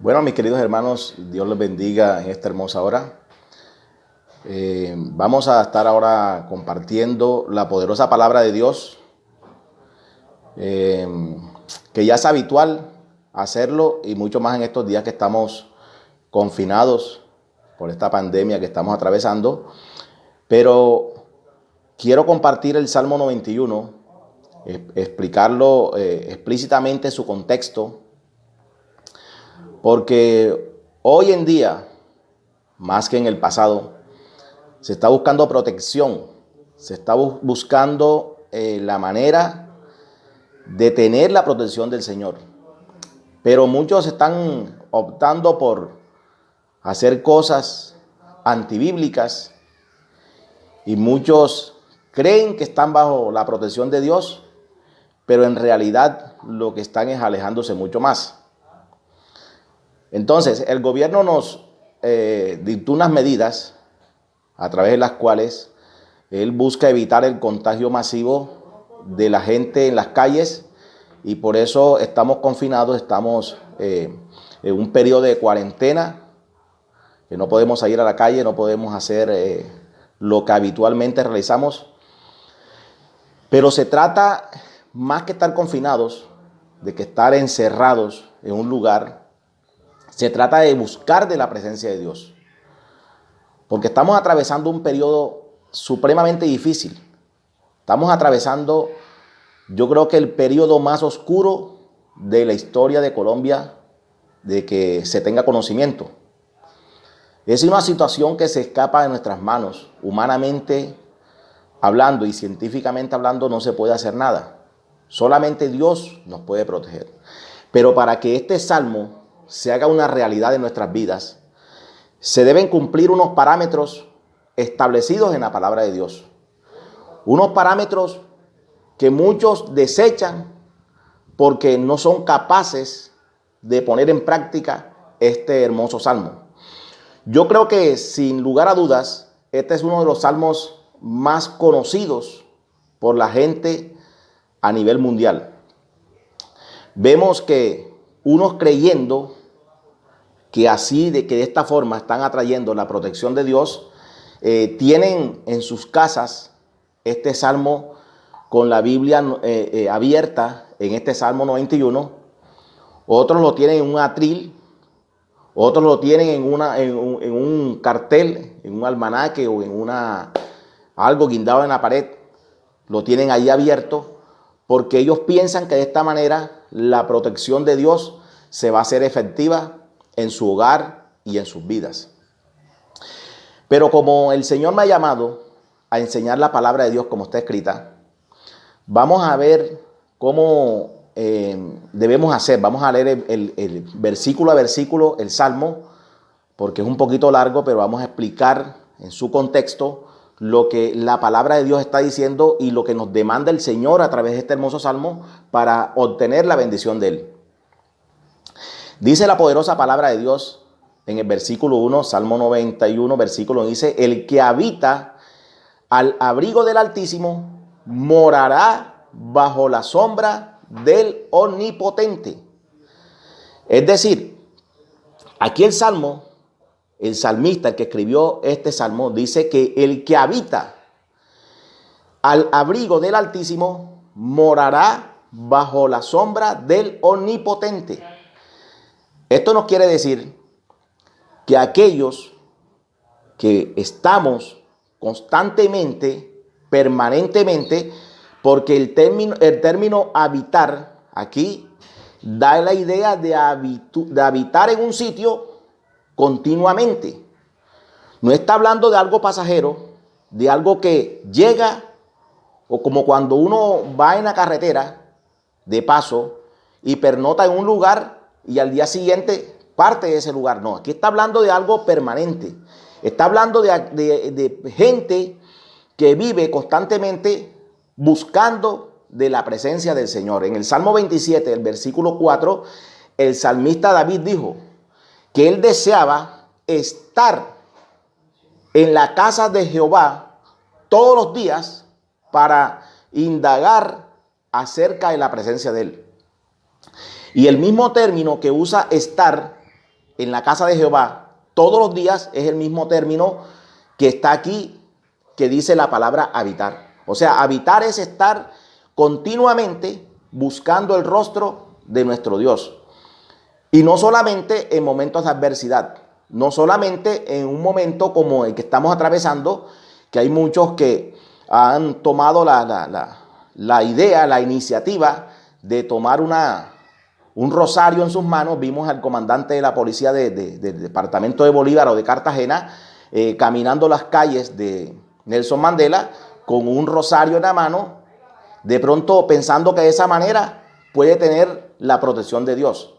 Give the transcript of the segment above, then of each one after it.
Bueno, mis queridos hermanos, Dios les bendiga en esta hermosa hora. Vamos a estar ahora compartiendo la poderosa palabra de Dios, que ya es habitual hacerlo y mucho más en estos días que estamos confinados por esta pandemia que estamos atravesando. Pero quiero compartir el Salmo 91, explicarlo explícitamente su contexto, porque hoy en día, más que en el pasado, se está buscando protección, se está buscando la manera de tener la protección del Señor. Pero muchos están optando por hacer cosas antibíblicas y muchos creen que están bajo la protección de Dios, pero en realidad lo que están es alejándose mucho más. Entonces, el gobierno nos dictó unas medidas a través de las cuales él busca evitar el contagio masivo de la gente en las calles, y por eso estamos confinados, estamos en un periodo de cuarentena, que no podemos salir a la calle, no podemos hacer lo que habitualmente realizamos. Pero se trata, más que estar confinados, de que estar encerrados en un lugar, se trata de buscar de la presencia de Dios. Porque estamos atravesando un periodo supremamente difícil. Estamos atravesando, yo creo que el periodo más oscuro de la historia de Colombia, de que se tenga conocimiento. Es una situación que se escapa de nuestras manos. Humanamente hablando y científicamente hablando no se puede hacer nada. Solamente Dios nos puede proteger. Pero para que este salmo se haga una realidad en nuestras vidas, se deben cumplir unos parámetros establecidos en la palabra de Dios. Unos parámetros que muchos desechan porque no son capaces de poner en práctica este hermoso salmo. Yo creo que sin lugar a dudas, este es uno de los salmos más conocidos por la gente a nivel mundial. Vemos que unos creyendo que así, que de esta forma están atrayendo la protección de Dios, tienen en sus casas este salmo con la Biblia abierta en este Salmo 91. Otros lo tienen en un atril, otros lo tienen en un cartel, en un almanaque o en algo guindado en la pared. Lo tienen ahí abierto porque ellos piensan que de esta manera la protección de Dios se va a hacer efectiva en su hogar y en sus vidas. Pero como el Señor me ha llamado a enseñar la palabra de Dios como está escrita, vamos a ver cómo debemos hacer. Vamos a leer el versículo a versículo el Salmo, porque es un poquito largo, pero vamos a explicar en su contexto lo que la palabra de Dios está diciendo y lo que nos demanda el Señor a través de este hermoso Salmo para obtener la bendición de Él. Dice la poderosa palabra de Dios en el versículo 1, Salmo 91, versículo 1, dice: el que habita al abrigo del Altísimo morará bajo la sombra del Omnipotente. Es decir, aquí el salmista, el que escribió este salmo, dice que el que habita al abrigo del Altísimo morará bajo la sombra del Omnipotente. Esto nos quiere decir que aquellos que estamos constantemente, permanentemente, porque el término habitar aquí da la idea de habitar en un sitio continuamente. No está hablando de algo pasajero, de algo que llega, o como cuando uno va en la carretera de paso y pernota en un lugar y al día siguiente parte de ese lugar. No, aquí está hablando de algo permanente. Está hablando de gente que vive constantemente buscando de la presencia del Señor. En el Salmo 27, el versículo 4, el salmista David dijo que él deseaba estar en la casa de Jehová todos los días para indagar acerca de la presencia de él. Y el mismo término que usa estar en la casa de Jehová todos los días es el mismo término que está aquí, que dice la palabra habitar. O sea, habitar es estar continuamente buscando el rostro de nuestro Dios. Y no solamente en momentos de adversidad, no solamente en un momento como el que estamos atravesando, que hay muchos que han tomado la idea, la iniciativa de tomar un rosario en sus manos. Vimos al comandante de la policía del departamento de Bolívar o de Cartagena caminando las calles de Nelson Mandela con un rosario en la mano, de pronto pensando que de esa manera puede tener la protección de Dios.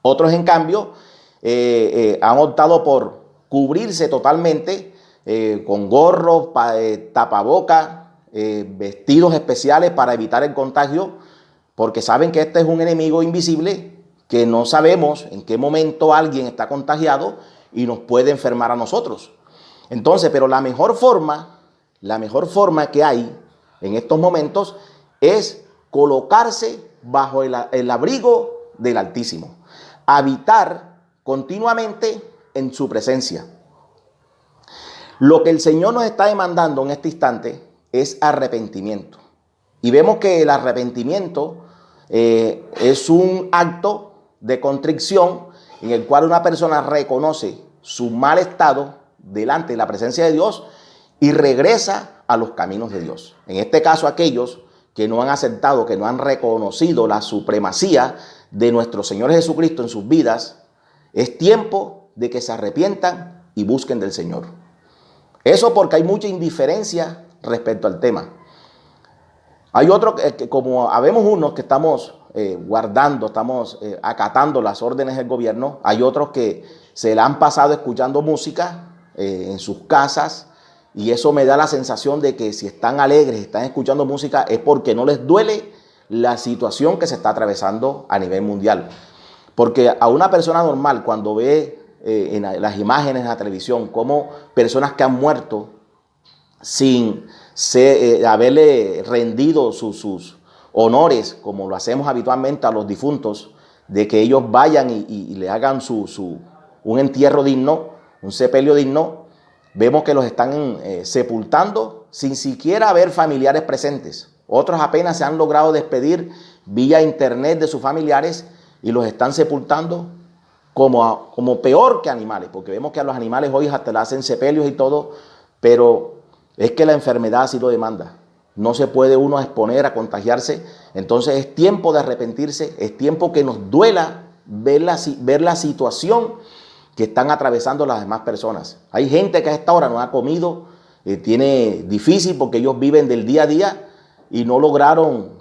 Otros, en cambio, han optado por cubrirse totalmente con gorros, tapabocas, vestidos especiales para evitar el contagio, porque saben que este es un enemigo invisible, que no sabemos en qué momento alguien está contagiado y nos puede enfermar a nosotros. Entonces, pero la mejor forma que hay en estos momentos es colocarse bajo el abrigo del Altísimo, habitar continuamente en su presencia. Lo que el Señor nos está demandando en este instante es arrepentimiento. Y vemos que el arrepentimiento es un acto de contrición en el cual una persona reconoce su mal estado delante de la presencia de Dios y regresa a los caminos de Dios. En este caso, aquellos que no han aceptado, que no han reconocido la supremacía de nuestro Señor Jesucristo en sus vidas, es tiempo de que se arrepientan y busquen del Señor. Eso porque hay mucha indiferencia respecto al tema. Hay otros que, como habemos unos que estamos guardando, estamos acatando las órdenes del gobierno, hay otros que se la han pasado escuchando música en sus casas, y eso me da la sensación de que si están alegres, están escuchando música, es porque no les duele la situación que se está atravesando a nivel mundial. Porque a una persona normal, cuando ve en las imágenes en la televisión como personas que han muerto sin haberle rendido sus honores, como lo hacemos habitualmente a los difuntos, de que ellos vayan y le hagan un entierro digno, un sepelio digno, vemos que los están sepultando sin siquiera haber familiares presentes. Otros apenas se han logrado despedir vía internet de sus familiares y los están sepultando como peor que animales, porque vemos que a los animales hoy hasta le hacen sepelios y todo, pero es que la enfermedad así lo demanda. No se puede uno exponer a contagiarse. Entonces es tiempo de arrepentirse, es tiempo que nos duela ver la situación que están atravesando las demás personas. Hay gente que a esta hora no ha comido, tiene difícil porque ellos viven del día a día y no lograron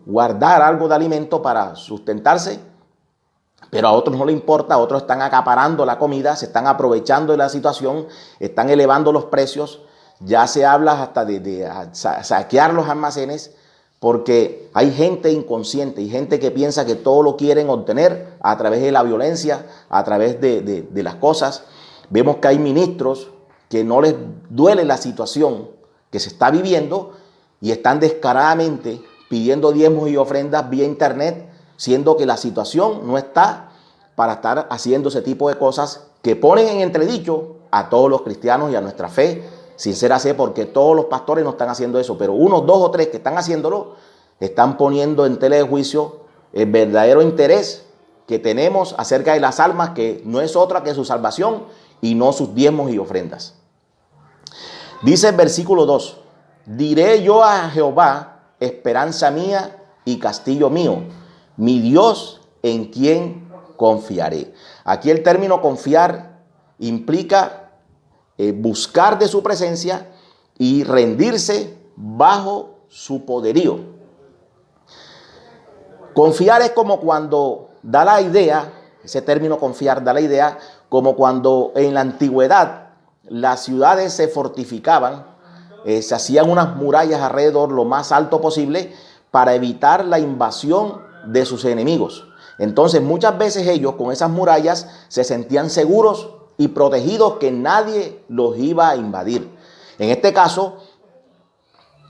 guardar algo de alimento para sustentarse, pero a otros no les importa, a otros están acaparando la comida, se están aprovechando de la situación, están elevando los precios, ya se habla hasta de saquear los almacenes, porque hay gente inconsciente y gente que piensa que todo lo quieren obtener a través de la violencia, a través de las cosas. Vemos que hay ministros que no les duele la situación que se está viviendo y están descaradamente pidiendo diezmos y ofrendas vía internet, siendo que la situación no está para estar haciendo ese tipo de cosas que ponen en entredicho a todos los cristianos y a nuestra fe sincera, porque todos los pastores no están haciendo eso, pero unos 2 o 3 que están haciéndolo están poniendo en tela de juicio el verdadero interés que tenemos acerca de las almas, que no es otra que su salvación y no sus diezmos y ofrendas. Dice el versículo 2: diré yo a Jehová, esperanza mía y castillo mío, mi Dios en quien confiaré. Aquí el término confiar implica buscar de su presencia y rendirse bajo su poderío. Confiar es como cuando da la idea, ese término confiar da la idea, como cuando en la antigüedad las ciudades se fortificaban, se hacían unas murallas alrededor lo más alto posible para evitar la invasión de sus enemigos. Entonces muchas veces ellos con esas murallas se sentían seguros y protegidos, que nadie los iba a invadir. En este caso,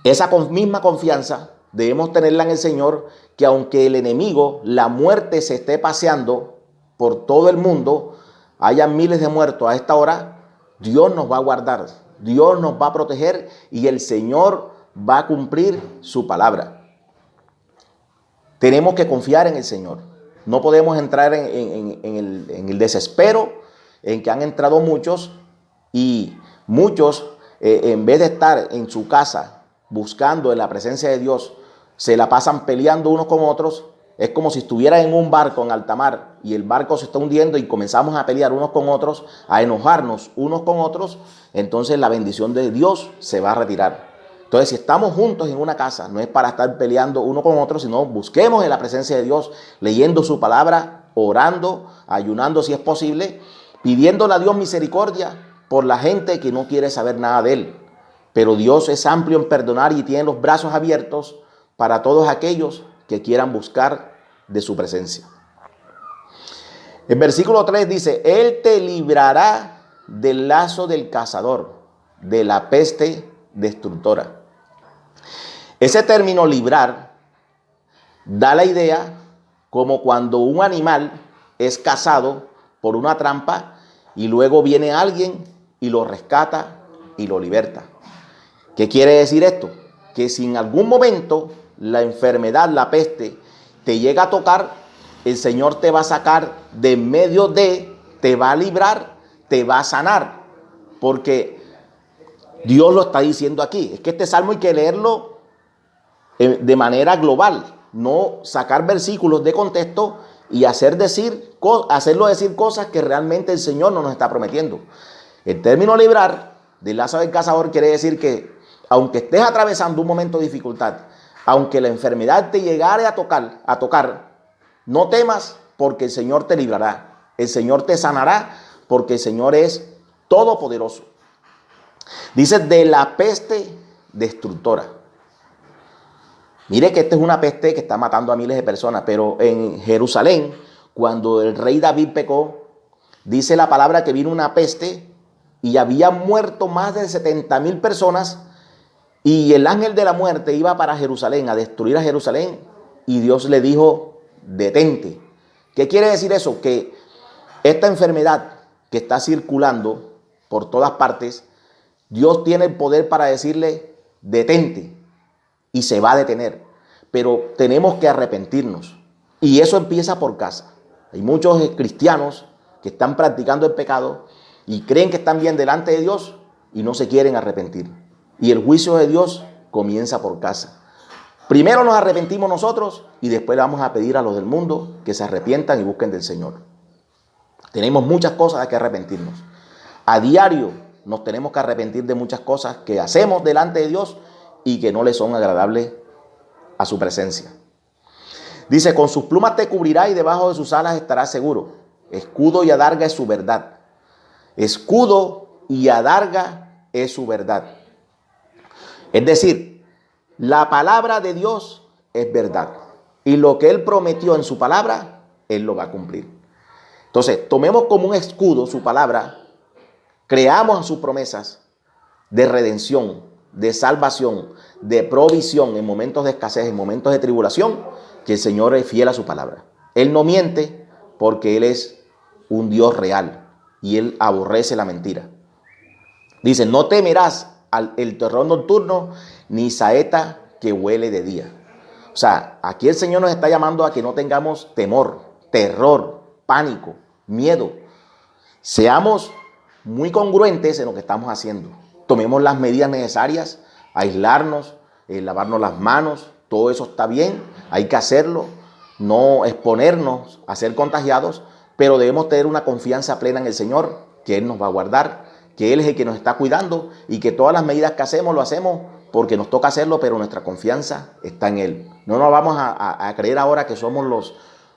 esa misma confianza debemos tenerla en el Señor, que aunque el enemigo, la muerte, se esté paseando por todo el mundo, haya miles de muertos a esta hora, Dios nos va a guardar, Dios nos va a proteger y el Señor va a cumplir su palabra. Tenemos que confiar en el Señor. No podemos entrar en el desespero en que han entrado muchos y muchos, en vez de estar en su casa buscando en la presencia de Dios, se la pasan peleando unos con otros. Es como si estuvieran en un barco en alta mar y el barco se está hundiendo y comenzamos a pelear unos con otros, a enojarnos unos con otros, entonces la bendición de Dios se va a retirar. Entonces, si estamos juntos en una casa, no es para estar peleando uno con otro, sino busquemos en la presencia de Dios, leyendo su palabra, orando, ayunando si es posible, pidiéndole a Dios misericordia por la gente que no quiere saber nada de Él. Pero Dios es amplio en perdonar y tiene los brazos abiertos para todos aquellos que quieran buscar de su presencia. El versículo 3 dice, Él te librará del lazo del cazador, de la peste destructora. Ese término librar da la idea como cuando un animal es cazado por una trampa y luego viene alguien y lo rescata y lo liberta. ¿Qué quiere decir esto? Que si en algún momento la enfermedad, la peste, te llega a tocar, el Señor te va a sacar de en medio de, te va a librar, te va a sanar. Porque Dios lo está diciendo aquí. Es que este salmo hay que leerlo de manera global, no sacar versículos de contexto y hacerlo decir cosas que realmente el Señor no nos está prometiendo. El término librar del lazo del cazador quiere decir que aunque estés atravesando un momento de dificultad, aunque la enfermedad te llegare a tocar, no temas porque el Señor te librará. El Señor te sanará porque el Señor es todopoderoso. Dice de la peste destructora. Mire que esta es una peste que está matando a miles de personas, pero en Jerusalén, cuando el rey David pecó, dice la palabra que vino una peste y había muerto más de 70,000 personas y el ángel de la muerte iba para Jerusalén, a destruir a Jerusalén y Dios le dijo, detente. ¿Qué quiere decir eso? Que esta enfermedad que está circulando por todas partes, Dios tiene el poder para decirle, detente, y se va a detener. Pero tenemos que arrepentirnos. Y eso empieza por casa. Hay muchos cristianos que están practicando el pecado y creen que están bien delante de Dios y no se quieren arrepentir. Y el juicio de Dios comienza por casa. Primero nos arrepentimos nosotros y después le vamos a pedir a los del mundo que se arrepientan y busquen del Señor. Tenemos muchas cosas de que arrepentirnos. A diario nos tenemos que arrepentir de muchas cosas que hacemos delante de Dios y que no le son agradables a su presencia. Dice, con sus plumas te cubrirá y debajo de sus alas estarás seguro. Escudo y adarga es su verdad. Escudo y adarga es su verdad. Es decir, la palabra de Dios es verdad. Y lo que Él prometió en su palabra, Él lo va a cumplir. Entonces, tomemos como un escudo su palabra, creamos sus promesas de redención, de salvación, de provisión en momentos de escasez, en momentos de tribulación, que el Señor es fiel a su palabra. Él no miente porque Él es un Dios real y Él aborrece la mentira. Dice, no temerás el terror nocturno, ni saeta que huele de día. O sea, aquí el Señor nos está llamando a que no tengamos temor, terror, pánico, miedo. Seamos muy congruentes en lo que estamos haciendo. Tomemos las medidas necesarias, aislarnos, lavarnos las manos, todo eso está bien, hay que hacerlo, no exponernos a ser contagiados, pero debemos tener una confianza plena en el Señor, que Él nos va a guardar, que Él es el que nos está cuidando y que todas las medidas que hacemos lo hacemos porque nos toca hacerlo, pero nuestra confianza está en Él. No nos vamos a creer ahora que somos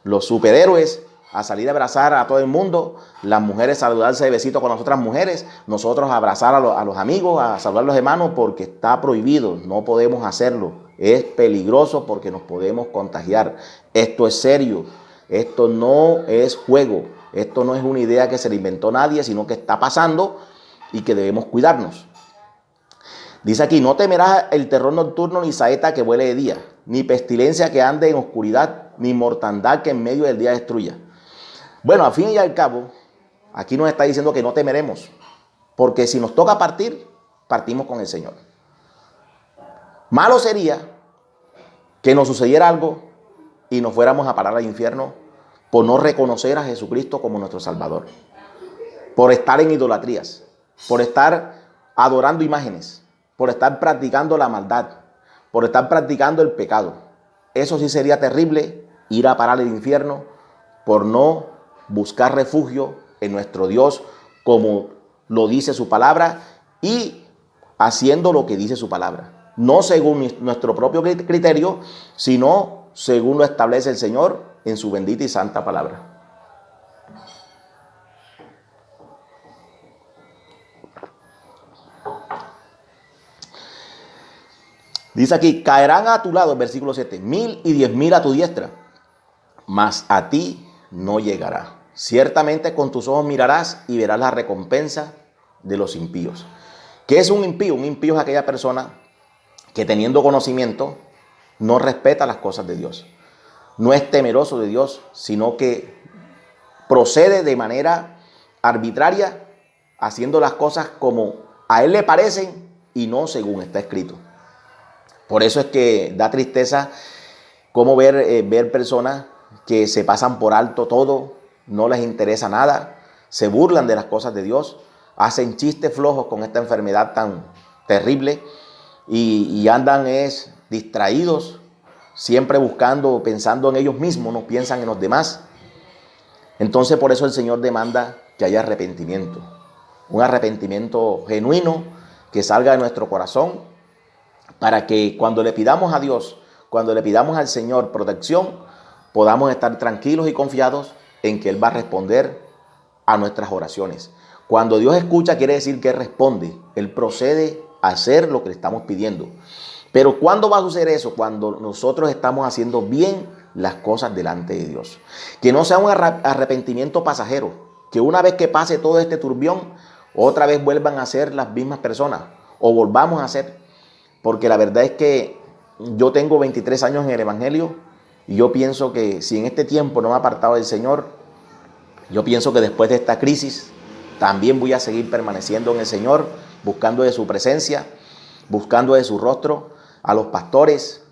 los superhéroes, a salir a abrazar a todo el mundo, las mujeres saludarse de besito con las otras mujeres, nosotros abrazar a los amigos, a saludar a los hermanos, porque está prohibido, no podemos hacerlo, es peligroso porque nos podemos contagiar. Esto es serio, esto no es juego, esto no es una idea que se le inventó nadie, sino que está pasando y que debemos cuidarnos. Dice aquí, no temerás el terror nocturno, ni saeta que vuele de día, ni pestilencia que ande en oscuridad, ni mortandad que en medio del día destruya. Bueno, al fin y al cabo, aquí nos está diciendo que no temeremos, porque si nos toca partir, partimos con el Señor. Malo sería que nos sucediera algo y nos fuéramos a parar al infierno por no reconocer a Jesucristo como nuestro Salvador, por estar en idolatrías, por estar adorando imágenes, por estar practicando la maldad, por estar practicando el pecado. Eso sí sería terrible, ir a parar al infierno por no buscar refugio en nuestro Dios como lo dice su palabra y haciendo lo que dice su palabra. No según nuestro propio criterio, sino según lo establece el Señor en su bendita y santa palabra. Dice aquí, caerán a tu lado, el versículo 7, 1000 y 10,000 a tu diestra, mas a ti no llegará. Ciertamente con tus ojos mirarás y verás la recompensa de los impíos. ¿Qué es un impío? Un impío es aquella persona que teniendo conocimiento no respeta las cosas de Dios. No es temeroso de Dios, sino que procede de manera arbitraria, haciendo las cosas como a él le parecen y no según está escrito. Por eso es que da tristeza cómo ver personas que se pasan por alto todo, no les interesa nada, se burlan de las cosas de Dios, hacen chistes flojos con esta enfermedad tan terrible y andan distraídos, siempre buscando, pensando en ellos mismos, no piensan en los demás. Entonces por eso el Señor demanda que haya arrepentimiento, un arrepentimiento genuino que salga de nuestro corazón, para que cuando le pidamos a Dios, cuando le pidamos al Señor protección, podamos estar tranquilos y confiados en que Él va a responder a nuestras oraciones. Cuando Dios escucha, quiere decir que Él responde. Él procede a hacer lo que le estamos pidiendo. Pero ¿cuándo va a suceder eso? Cuando nosotros estamos haciendo bien las cosas delante de Dios. Que no sea un arrepentimiento pasajero. Que una vez que pase todo este turbión, otra vez vuelvan a ser las mismas personas. O volvamos a ser. Porque la verdad es que yo tengo 23 años en el Evangelio y yo pienso que si en este tiempo no me he apartado del Señor, yo pienso que después de esta crisis también voy a seguir permaneciendo en el Señor, buscando de su presencia, buscando de su rostro. A los pastores,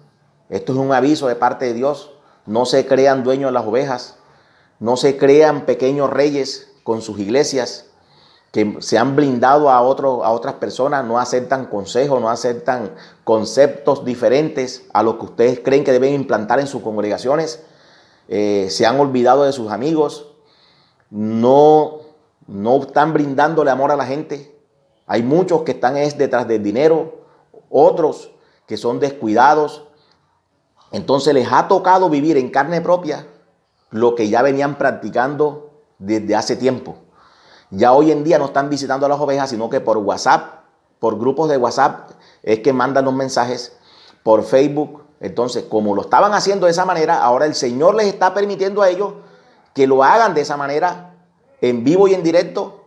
esto es un aviso de parte de Dios, no se crean dueños de las ovejas, no se crean pequeños reyes con sus iglesias, que se han blindado a otras personas, no aceptan consejos, no aceptan conceptos diferentes a los que ustedes creen que deben implantar en sus congregaciones. Se han olvidado de sus amigos, no están brindándole amor a la gente. Hay muchos que están detrás del dinero, otros que son descuidados. Entonces les ha tocado vivir en carne propia lo que ya venían practicando desde hace tiempo. Ya hoy en día no están visitando a las ovejas, sino que por WhatsApp, por grupos de WhatsApp, es que mandan los mensajes, por Facebook. Entonces, como lo estaban haciendo de esa manera, ahora el Señor les está permitiendo a ellos que lo hagan de esa manera, en vivo y en directo,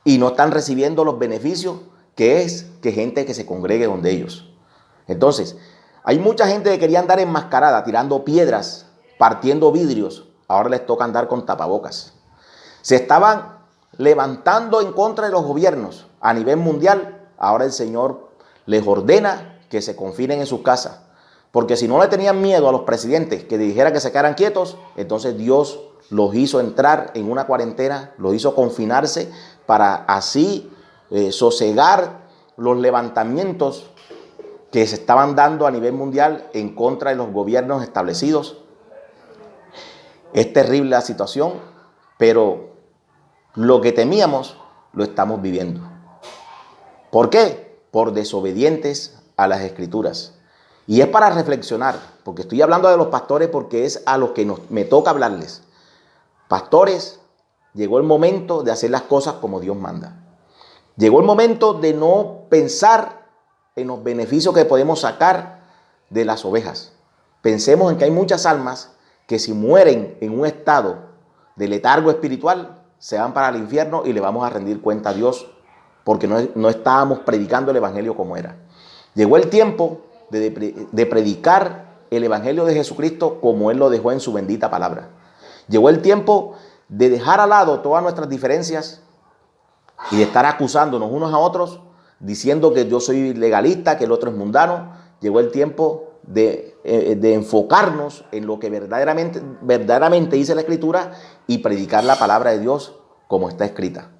y no están recibiendo los beneficios que es que gente que se congregue donde ellos. Entonces, hay mucha gente que quería andar enmascarada, tirando piedras, partiendo vidrios. Ahora les toca andar con tapabocas. Se estaban levantando en contra de los gobiernos a nivel mundial. Ahora el Señor les ordena que se confinen en sus casas, porque si no le tenían miedo a los presidentes que dijeran que se quedaran quietos, entonces Dios los hizo entrar en una cuarentena, los hizo confinarse para así sosegar los levantamientos que se estaban dando a nivel mundial en contra de los gobiernos establecidos. Es terrible la situación, pero lo que temíamos lo estamos viviendo. ¿Por qué? Por desobedientes a las Escrituras. Y es para reflexionar, porque estoy hablando de los pastores porque es a los que me toca hablarles. Pastores, llegó el momento de hacer las cosas como Dios manda. Llegó el momento de no pensar en los beneficios que podemos sacar de las ovejas. Pensemos en que hay muchas almas que si mueren en un estado de letargo espiritual, se van para el infierno y le vamos a rendir cuenta a Dios porque no estábamos predicando el evangelio como era. Llegó el tiempo de predicar el evangelio de Jesucristo como Él lo dejó en su bendita palabra. Llegó el tiempo de dejar al lado todas nuestras diferencias y de estar acusándonos unos a otros, diciendo que yo soy legalista, que el otro es mundano. Llegó el tiempo de enfocarnos en lo que verdaderamente dice la Escritura y predicar la palabra de Dios como está escrita.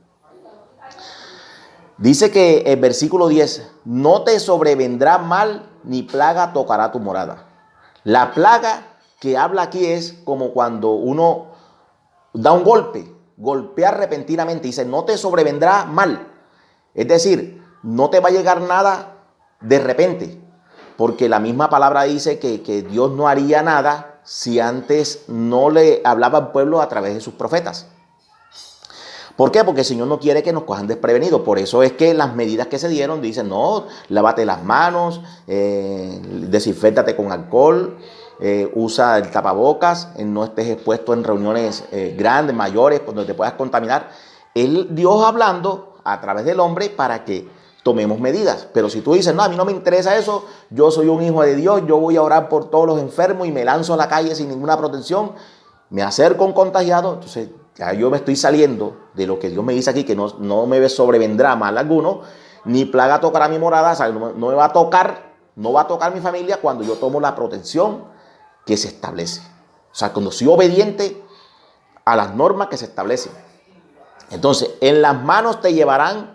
Dice que el versículo 10, no te sobrevendrá mal ni plaga tocará tu morada. La plaga que habla aquí es como cuando uno da un golpe, golpea repentinamente. Dice, no te sobrevendrá mal. Es decir, no te va a llegar nada de repente, porque la misma palabra dice que Dios no haría nada si antes no le hablaba al pueblo a través de sus profetas. ¿Por qué? Porque el Señor no quiere que nos cojan desprevenidos. Por eso es que las medidas que se dieron dicen, no, lávate las manos, desinféctate con alcohol, usa el tapabocas, no estés expuesto en reuniones grandes, mayores, donde te puedas contaminar. Dios hablando a través del hombre para que tomemos medidas. Pero si tú dices, no, a mí no me interesa eso, yo soy un hijo de Dios, yo voy a orar por todos los enfermos y me lanzo a la calle sin ninguna protección, me acerco a un contagiado, entonces ya yo me estoy saliendo de lo que Dios me dice aquí, que no me sobrevendrá mal alguno, ni plaga tocará mi morada, o sea, no me va a tocar, no va a tocar mi familia cuando yo tomo la protección que se establece. O sea, cuando soy obediente a las normas que se establecen. Entonces, en las manos te llevarán,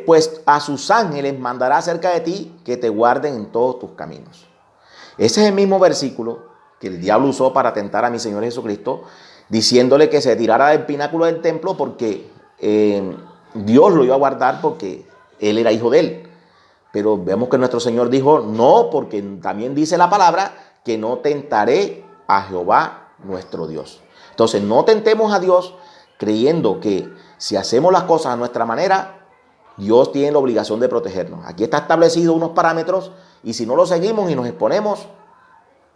pues a sus ángeles mandará cerca de ti que te guarden en todos tus caminos. Ese es el mismo versículo que el diablo usó para tentar a mi Señor Jesucristo, diciéndole que se tirara del pináculo del templo porque Dios lo iba a guardar porque él era hijo de él. Pero vemos que nuestro Señor dijo, no, porque también dice la palabra que no tentaré a Jehová nuestro Dios. Entonces no tentemos a Dios creyendo que si hacemos las cosas a nuestra manera, Dios tiene la obligación de protegernos. Aquí está establecido unos parámetros y si no los seguimos y nos exponemos,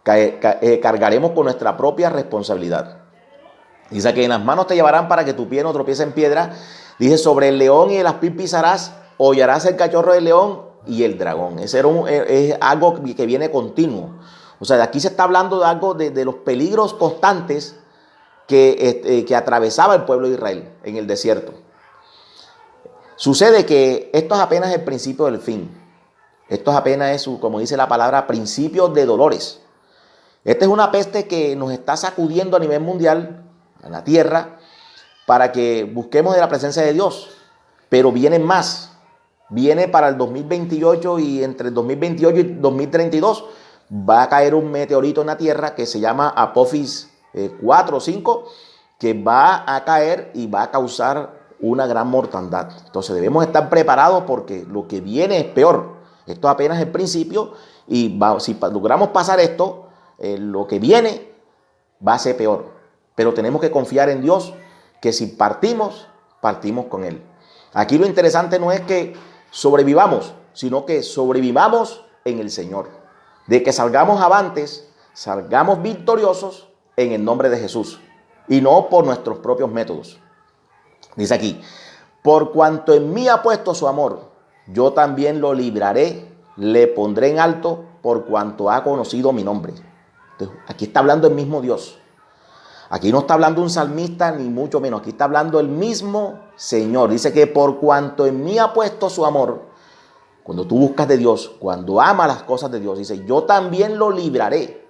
cargaremos con nuestra propia responsabilidad. Dice que en las manos te llevarán para que tu pie no tropiece en piedra. Dice, sobre el león y el aspil pisarás, hollarás el cachorro del león y el dragón. Ese es algo que viene continuo. O sea, de aquí se está hablando de algo de los peligros constantes que atravesaba el pueblo de Israel en el desierto. Sucede que esto es apenas el principio del fin. Esto es apenas, como dice la palabra, principio de dolores. Esta es una peste que nos está sacudiendo a nivel mundial, en la tierra, para que busquemos de la presencia de Dios. Pero vienen más. Viene para el 2028 y entre el 2028 y 2032 va a caer un meteorito en la tierra que se llama Apophis 4 o 5, que va a caer y va a causar una gran mortandad. Entonces debemos estar preparados porque lo que viene es peor. Esto apenas es el principio y si logramos pasar esto, lo que viene va a ser peor. Pero tenemos que confiar en Dios, que si partimos con Él. Aquí lo interesante no es que sobrevivamos, sino que sobrevivamos en el Señor. De que salgamos avantes, salgamos victoriosos en el nombre de Jesús y no por nuestros propios métodos. Dice aquí, por cuanto en mí ha puesto su amor, yo también lo libraré, le pondré en alto por cuanto ha conocido mi nombre. Entonces, aquí está hablando el mismo Dios. Aquí no está hablando un salmista ni mucho menos. Aquí está hablando el mismo Señor. Dice que por cuanto en mí ha puesto su amor, cuando tú buscas de Dios, cuando amas las cosas de Dios, dice, yo también lo libraré.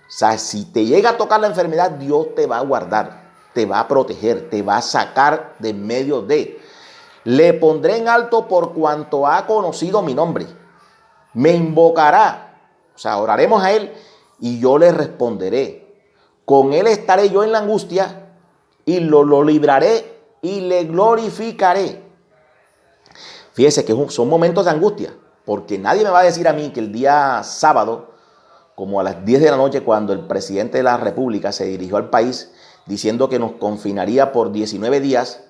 O sea, si te llega a tocar la enfermedad, Dios te va a guardar, te va a proteger, te va a sacar de en medio de. Le pondré en alto por cuanto ha conocido mi nombre. Me invocará. O sea, oraremos a Él y yo le responderé. Con Él estaré yo en la angustia y lo libraré y le glorificaré. Fíjese que son momentos de angustia, porque nadie me va a decir a mí que el día sábado, como a las 10 de la noche, cuando el presidente de la República se dirigió al país diciendo que nos confinaría por 19 días,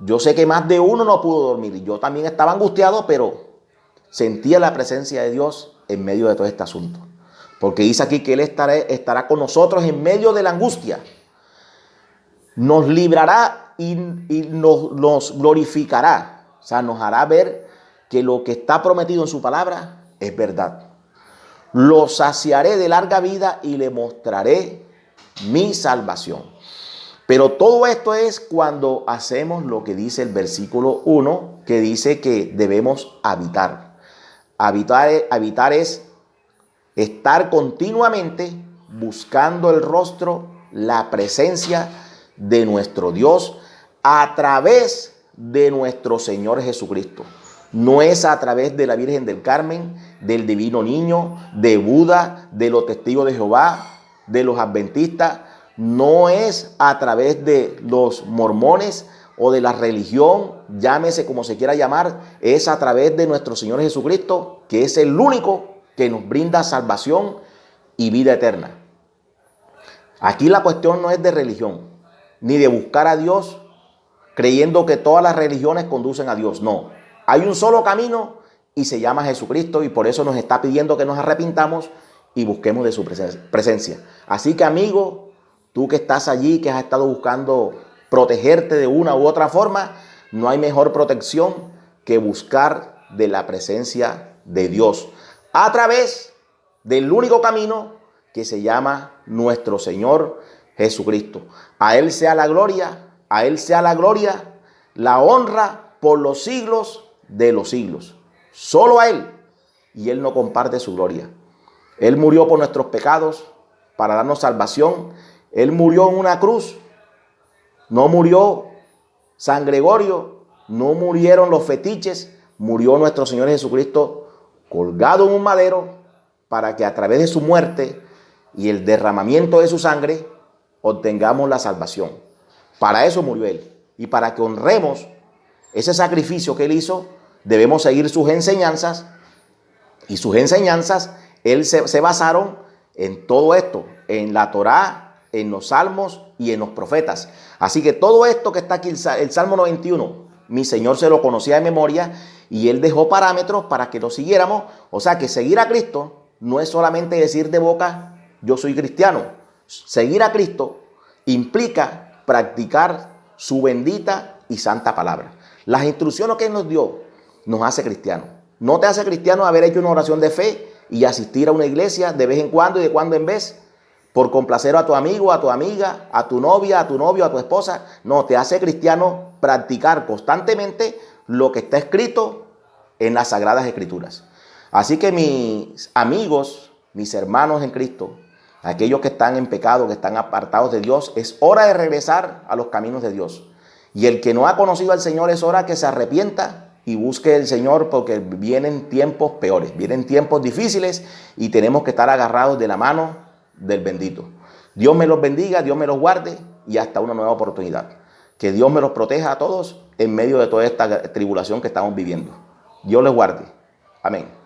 yo sé que más de uno no pudo dormir. Yo también estaba angustiado, pero sentía la presencia de Dios en medio de todo este asunto. Porque dice aquí que Él estará con nosotros en medio de la angustia. Nos librará y nos glorificará. O sea, nos hará ver que lo que está prometido en su palabra es verdad. Lo saciaré de larga vida y le mostraré mi salvación. Pero todo esto es cuando hacemos lo que dice el versículo 1, que dice que debemos habitar. Habitar es estar continuamente buscando el rostro, la presencia de nuestro Dios a través de nuestro Señor Jesucristo. No es a través de la Virgen del Carmen, del Divino Niño, de Buda, de los Testigos de Jehová, de los Adventistas. No es a través de los mormones o de la religión, llámese como se quiera llamar. Es a través de nuestro Señor Jesucristo, que es el único que nos brinda salvación y vida eterna. Aquí la cuestión no es de religión, ni de buscar a Dios creyendo que todas las religiones conducen a Dios. No, hay un solo camino y se llama Jesucristo, y por eso nos está pidiendo que nos arrepintamos y busquemos de su presencia. Así que, amigo, tú que estás allí, que has estado buscando protegerte de una u otra forma, no hay mejor protección que buscar de la presencia de Dios a través del único camino que se llama nuestro Señor Jesucristo. A Él sea la gloria, a Él sea la gloria, la honra por los siglos de los siglos. Solo a Él, y Él no comparte su gloria. Él murió por nuestros pecados para darnos salvación. Él murió en una cruz. No murió San Gregorio, no murieron los fetiches, murió nuestro Señor Jesucristo colgado en un madero para que a través de su muerte y el derramamiento de su sangre obtengamos la salvación. Para eso murió Él. Y para que honremos ese sacrificio que Él hizo, debemos seguir sus enseñanzas. Y sus enseñanzas, Él se basaron en todo esto, en la Torá, en los salmos y en los profetas. Así que todo esto que está aquí, el Salmo 91, mi Señor se lo conocía de memoria y Él dejó parámetros para que lo siguiéramos. O sea que seguir a Cristo no es solamente decir de boca, yo soy cristiano. Seguir a Cristo implica practicar su bendita y santa palabra. Las instrucciones que Él nos dio nos hace cristianos. No te hace cristiano haber hecho una oración de fe y asistir a una iglesia de vez en cuando y de cuando en vez por complacer a tu amigo, a tu amiga, a tu novia, a tu novio, a tu esposa. No, te hace cristiano practicar constantemente lo que está escrito en las Sagradas Escrituras. Así que mis amigos, mis hermanos en Cristo, aquellos que están en pecado, que están apartados de Dios, es hora de regresar a los caminos de Dios. Y el que no ha conocido al Señor es hora que se arrepienta y busque el Señor, porque vienen tiempos peores, vienen tiempos difíciles y tenemos que estar agarrados de la mano del bendito. Dios me los bendiga, Dios me los guarde y hasta una nueva oportunidad. Que Dios me los proteja a todos en medio de toda esta tribulación que estamos viviendo. Dios les guarde. Amén.